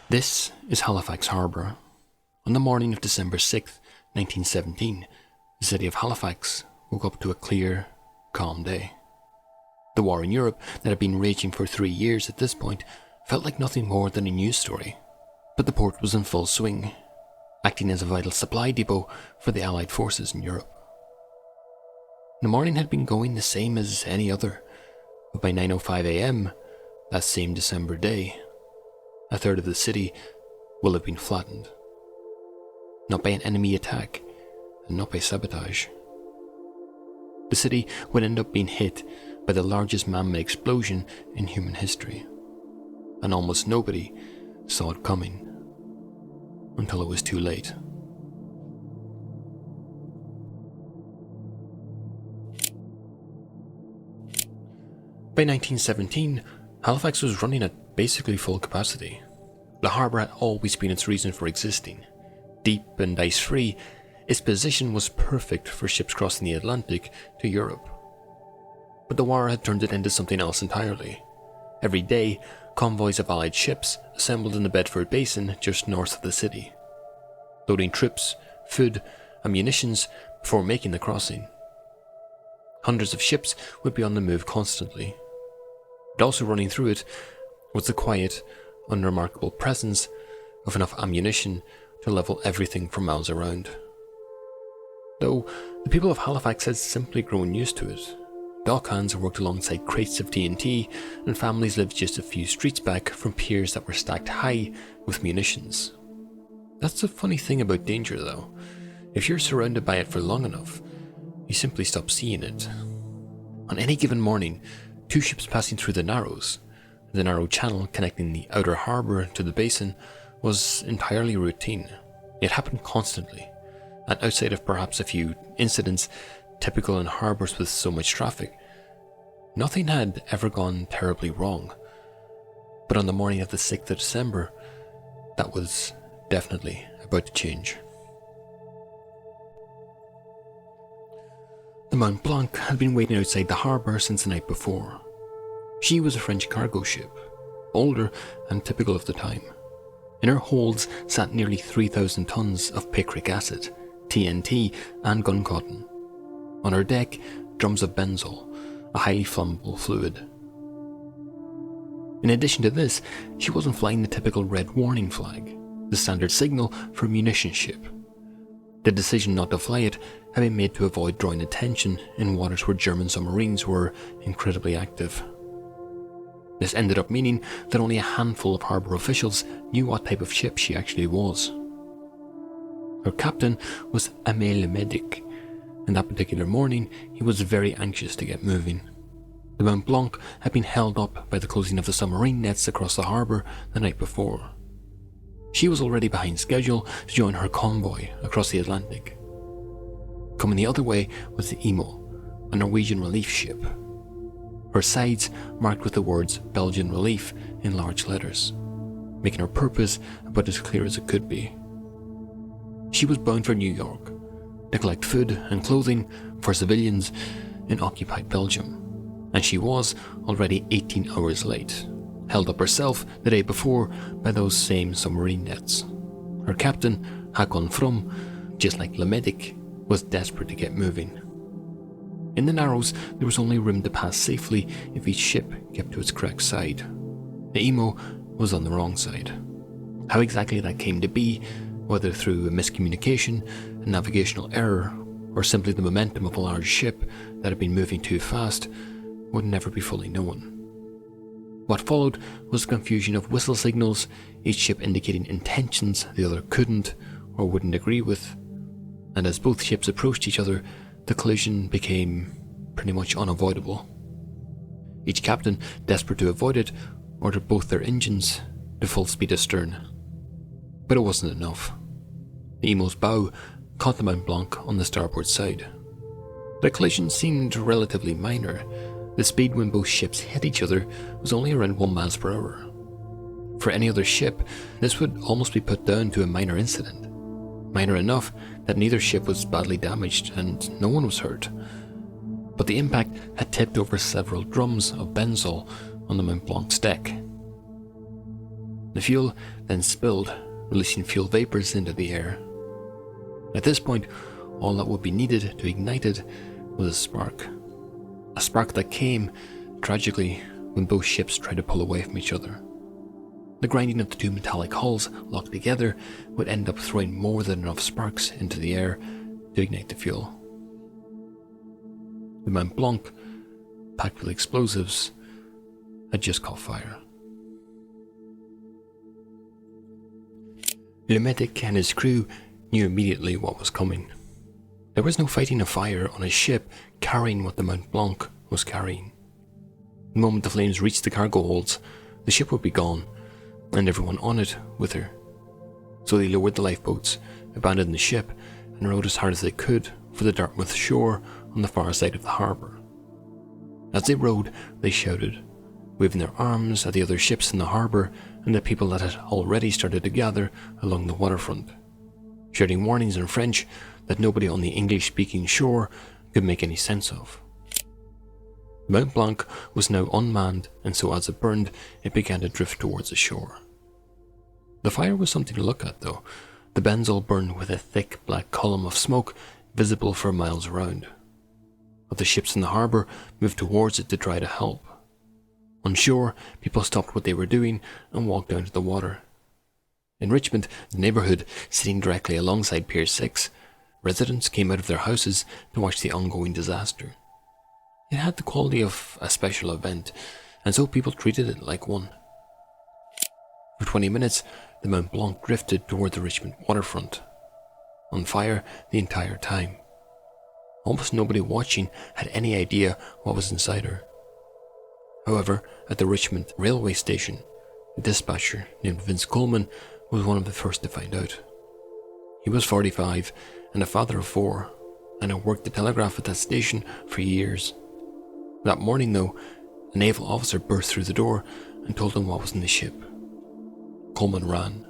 This is Halifax Harbour. On the morning of December 6th, 1917, the city of Halifax woke up to a clear, calm day. The war in Europe that had been raging for 3 years at this point felt like nothing more than a news story, but the port was in full swing, acting as a vital supply depot for the Allied forces in Europe. The morning had been going the same as any other, but by 9:05 a.m. that same December day, a third of the city will have been flattened. Not by an enemy attack, and not by sabotage. The city would end up being hit by the largest man-made explosion in human history, and almost nobody saw it coming until it was too late. By 1917, Halifax was running at basically full capacity. The harbour had always been its reason for existing. Deep and ice-free, its position was perfect for ships crossing the Atlantic to Europe. But the war had turned it into something else entirely. Every day, convoys of Allied ships assembled in the Bedford Basin just north of the city, loading troops, food, and munitions before making the crossing. Hundreds of ships would be on the move constantly, but also running through it was the quiet, unremarkable presence of enough ammunition to level everything for miles around. Though the people of Halifax had simply grown used to it. Dock hands worked alongside crates of TNT, and families lived just a few streets back from piers that were stacked high with munitions. That's the funny thing about danger, though. If you're surrounded by it for long enough, you simply stop seeing it. On any given morning, 2 ships passing through the narrow channel connecting the outer harbour to the basin, was entirely routine. It happened constantly, and outside of perhaps a few incidents typical in harbours with so much traffic, nothing had ever gone terribly wrong. But on the morning of the 6th of December, that was definitely about to change. The Mont Blanc had been waiting outside the harbour since the night before. She was a French cargo ship, older and typical of the time. In her holds sat nearly 3,000 tons of picric acid, TNT, and gun cotton. On her deck, drums of benzol, a highly flammable fluid. In addition to this, she wasn't flying the typical red warning flag, the standard signal for a munition ship. The decision not to fly it had been made to avoid drawing attention in waters where German submarines were incredibly active. This ended up meaning that only a handful of harbour officials knew what type of ship she actually was. Her captain was Aimé le Medic, and that particular morning he was very anxious to get moving. The Mont Blanc had been held up by the closing of the submarine nets across the harbour the night before. She was already behind schedule to join her convoy across the Atlantic. Coming the other way was the Imo, a Norwegian relief ship. Her sides marked with the words Belgian Relief in large letters, making her purpose about as clear as it could be. She was bound for New York, to collect food and clothing for civilians in occupied Belgium, and she was already 18 hours late, held up herself the day before by those same submarine nets. Her captain, Hakon From, just like Le Medic, was desperate to get moving. In the Narrows, there was only room to pass safely if each ship kept to its correct side. The Imo was on the wrong side. How exactly that came to be, whether through a miscommunication, a navigational error, or simply the momentum of a large ship that had been moving too fast, would never be fully known. What followed was a confusion of whistle signals, each ship indicating intentions the other couldn't or wouldn't agree with, and as both ships approached each other, the collision became pretty much unavoidable. Each captain, desperate to avoid it, ordered both their engines to full speed astern. But it wasn't enough. The Imo's bow caught the Mont Blanc on the starboard side. The collision seemed relatively minor. The speed when both ships hit each other was only around 1 mile per hour. For any other ship, this would almost be put down to a minor incident. Minor enough that neither ship was badly damaged and no one was hurt. But the impact had tipped over several drums of benzol on the Mont Blanc's deck. The fuel then spilled, releasing fuel vapors into the air. At this point, all that would be needed to ignite it was a spark. A spark that came, tragically, when both ships tried to pull away from each other. The grinding of the two metallic hulls locked together would end up throwing more than enough sparks into the air to ignite the fuel. The Mont Blanc, packed with explosives, had just caught fire. Le medic and his crew knew immediately what was coming. There was no fighting a fire on a ship carrying what the Mont Blanc was carrying. The moment the flames reached the cargo holds, the ship would be gone, and everyone on it with her. So they lowered the lifeboats, abandoned the ship, and rowed as hard as they could for the Dartmouth shore on the far side of the harbour. As they rowed, they shouted, waving their arms at the other ships in the harbour and the people that had already started to gather along the waterfront, shouting warnings in French that nobody on the English-speaking shore could make any sense of. Mont Blanc was now unmanned, and so as it burned, it began to drift towards the shore. The fire was something to look at, though. The benzol burned with a thick black column of smoke visible for miles around. But the ships in the harbour moved towards it to try to help. On shore, people stopped what they were doing and walked down to the water. In Richmond, the neighbourhood sitting directly alongside Pier 6, residents came out of their houses to watch the ongoing disaster. It had the quality of a special event, and so people treated it like one. For 20 minutes, the Mont Blanc drifted toward the Richmond waterfront, on fire the entire time. Almost nobody watching had any idea what was inside her. However, at the Richmond railway station, a dispatcher named Vince Coleman was one of the first to find out. He was 45 and a father of 4, and had worked the telegraph at that station for years. That morning, though, a naval officer burst through the door and told him what was in the ship. Coleman ran.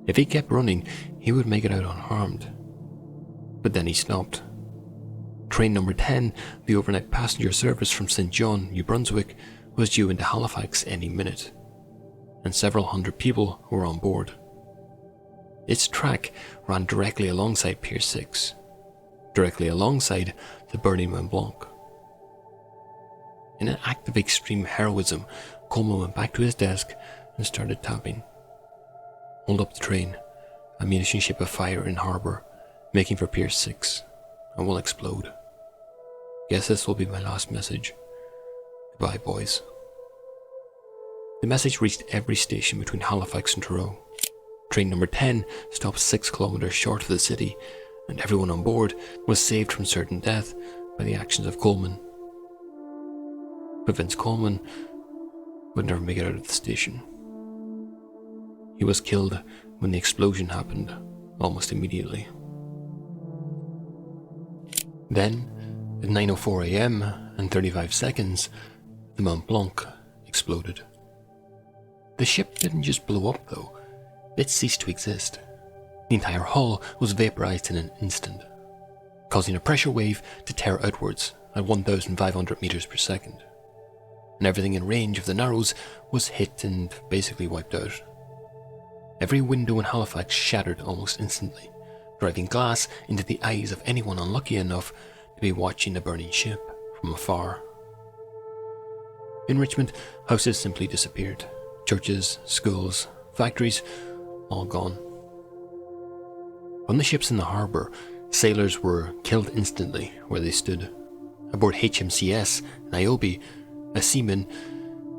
If he kept running, he would make it out unharmed. But then he stopped. Train number 10, the overnight passenger service from St. John, New Brunswick, was due into Halifax any minute, and several hundred people were on board. Its track ran directly alongside Pier 6, directly alongside the burning Mont Blanc. In an act of extreme heroism, Coleman went back to his desk and started tapping. Hold up the train. A munition ship afire in harbour, making for Pier 6, and will explode. Guess this will be my last message. Goodbye, boys. The message reached every station between Halifax and Truro. Train number 10 stopped 6 kilometres short of the city, and everyone on board was saved from certain death by the actions of Coleman. But Vince Coleman would never make it out of the station. He was killed when the explosion happened, almost immediately. Then, at 9:04 a.m. and 35 seconds, the Mont Blanc exploded. The ship didn't just blow up, though. It ceased to exist. The entire hull was vaporized in an instant, causing a pressure wave to tear outwards at 1,500 meters per second. And everything in range of the Narrows was hit and basically wiped out. Every window in Halifax shattered almost instantly, driving glass into the eyes of anyone unlucky enough to be watching the burning ship from afar. In Richmond, houses simply disappeared. Churches, schools, factories, all gone. On the ships in the harbour, sailors were killed instantly where they stood. Aboard HMCS Niobe, a seaman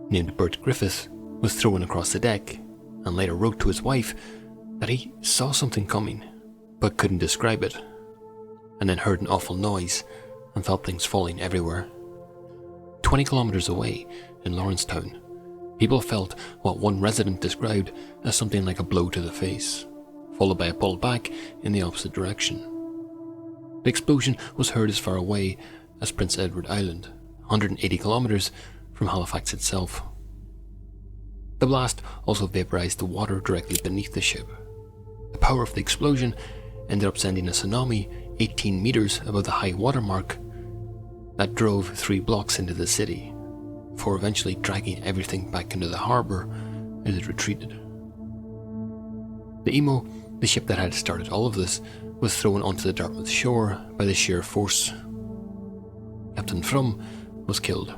named Bert Griffith was thrown across the deck and later wrote to his wife that he saw something coming but couldn't describe it, and then heard an awful noise and felt things falling everywhere. 20 kilometres away in Lawrencetown, people felt what one resident described as something like a blow to the face, followed by a pull back in the opposite direction. The explosion was heard as far away as Prince Edward Island, 180 kilometres from Halifax itself. The blast also vaporized the water directly beneath the ship. The power of the explosion ended up sending a tsunami 18 meters above the high water mark that drove 3 blocks into the city, before eventually dragging everything back into the harbour as it retreated. The Emo, the ship that had started all of this, was thrown onto the Dartmouth shore by the sheer force. Captain Frum was killed.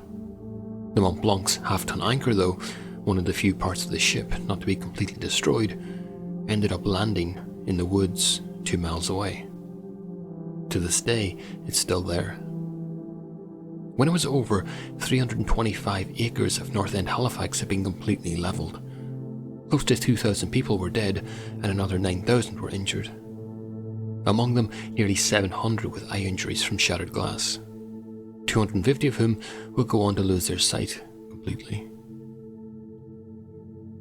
The Mont Blanc's half-ton anchor, though, one of the few parts of the ship not to be completely destroyed, ended up landing in the woods 2 miles away. To this day, it's still there. When it was over, 325 acres of North End Halifax had been completely levelled. Close to 2,000 people were dead and another 9,000 were injured. Among them, nearly 700 with eye injuries from shattered glass. 250 of whom would go on to lose their sight completely.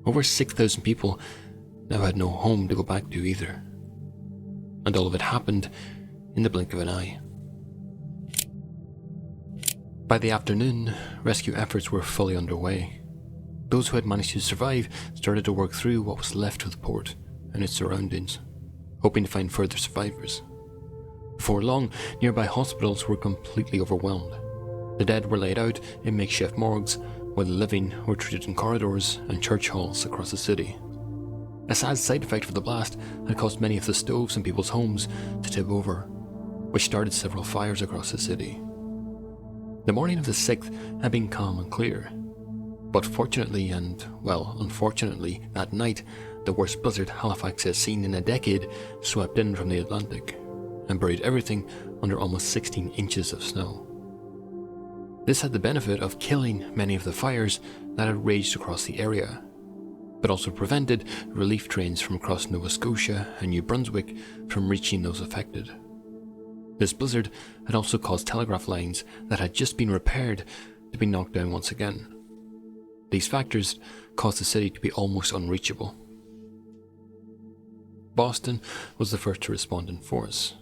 Over 6,000 people now had no home to go back to either. And all of it happened in the blink of an eye. By the afternoon, rescue efforts were fully underway. Those who had managed to survive started to work through what was left of the port and its surroundings, hoping to find further survivors. Before long, nearby hospitals were completely overwhelmed. The dead were laid out in makeshift morgues, while the living were treated in corridors and church halls across the city. A sad side effect of the blast had caused many of the stoves in people's homes to tip over, which started several fires across the city. The morning of the 6th had been calm and clear, but fortunately and, well, unfortunately, that night, the worst blizzard Halifax has seen in a decade swept in from the Atlantic and buried everything under almost 16 inches of snow. This had the benefit of killing many of the fires that had raged across the area, but also prevented relief trains from across Nova Scotia and New Brunswick from reaching those affected. This blizzard had also caused telegraph lines that had just been repaired to be knocked down once again. These factors caused the city to be almost unreachable. Boston was the first to respond in force.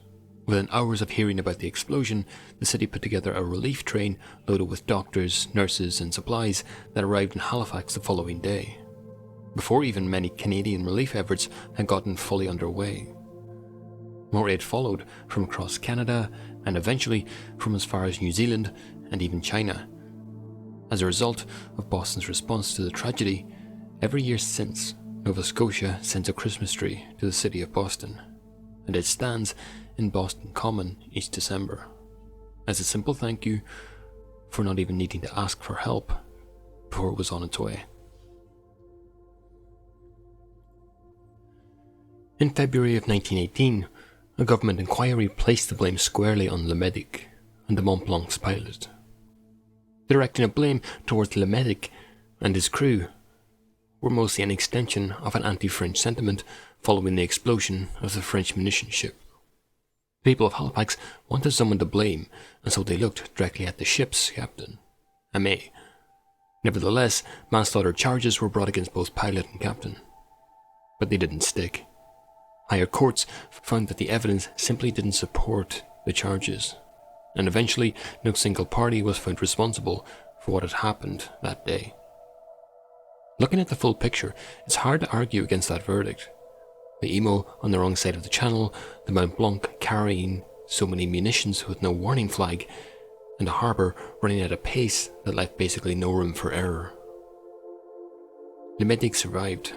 Within hours of hearing about the explosion, the city put together a relief train loaded with doctors, nurses, and supplies that arrived in Halifax the following day, before even many Canadian relief efforts had gotten fully underway. More aid followed from across Canada and eventually from as far as New Zealand and even China. As a result of Boston's response to the tragedy, every year since, Nova Scotia sends a Christmas tree to the city of Boston, and it stands in Boston Common each December, as a simple thank you for not even needing to ask for help before it was on its way. In February of 1918, a government inquiry placed the blame squarely on Le Medic and the Mont Blanc's pilot, directing a blame towards Le Medic and his crew were mostly an extension of an anti-French sentiment following the explosion of the French munition ship. The people of Halifax wanted someone to blame, and so they looked directly at the ship's captain, Aimé. Nevertheless, manslaughter charges were brought against both pilot and captain, but they didn't stick. Higher courts found that the evidence simply didn't support the charges, and eventually no single party was found responsible for what had happened that day. Looking at the full picture, it's hard to argue against that verdict. The Emo on the wrong side of the channel, the Mont Blanc carrying so many munitions with no warning flag, and a harbour running at a pace that left basically no room for error. Le Medic survived.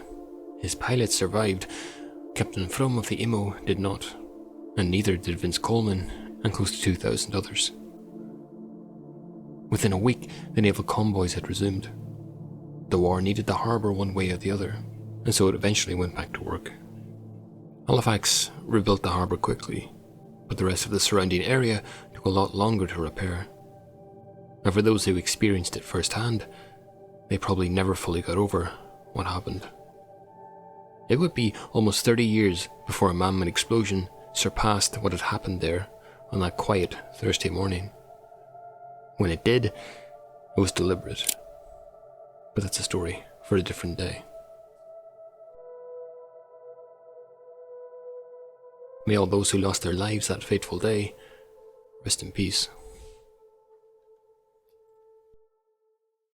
His pilot survived. Captain Frum of the Emo did not, and neither did Vince Coleman and close to 2,000 others. Within a week, the naval convoys had resumed. The war needed the harbour one way or the other, and so it eventually went back to work. Halifax rebuilt the harbour quickly, but the rest of the surrounding area took a lot longer to repair. And for those who experienced it firsthand, they probably never fully got over what happened. It would be almost 30 years before a man-made explosion surpassed what had happened there on that quiet Thursday morning. When it did, it was deliberate. But that's a story for a different day. May all those who lost their lives that fateful day rest in peace.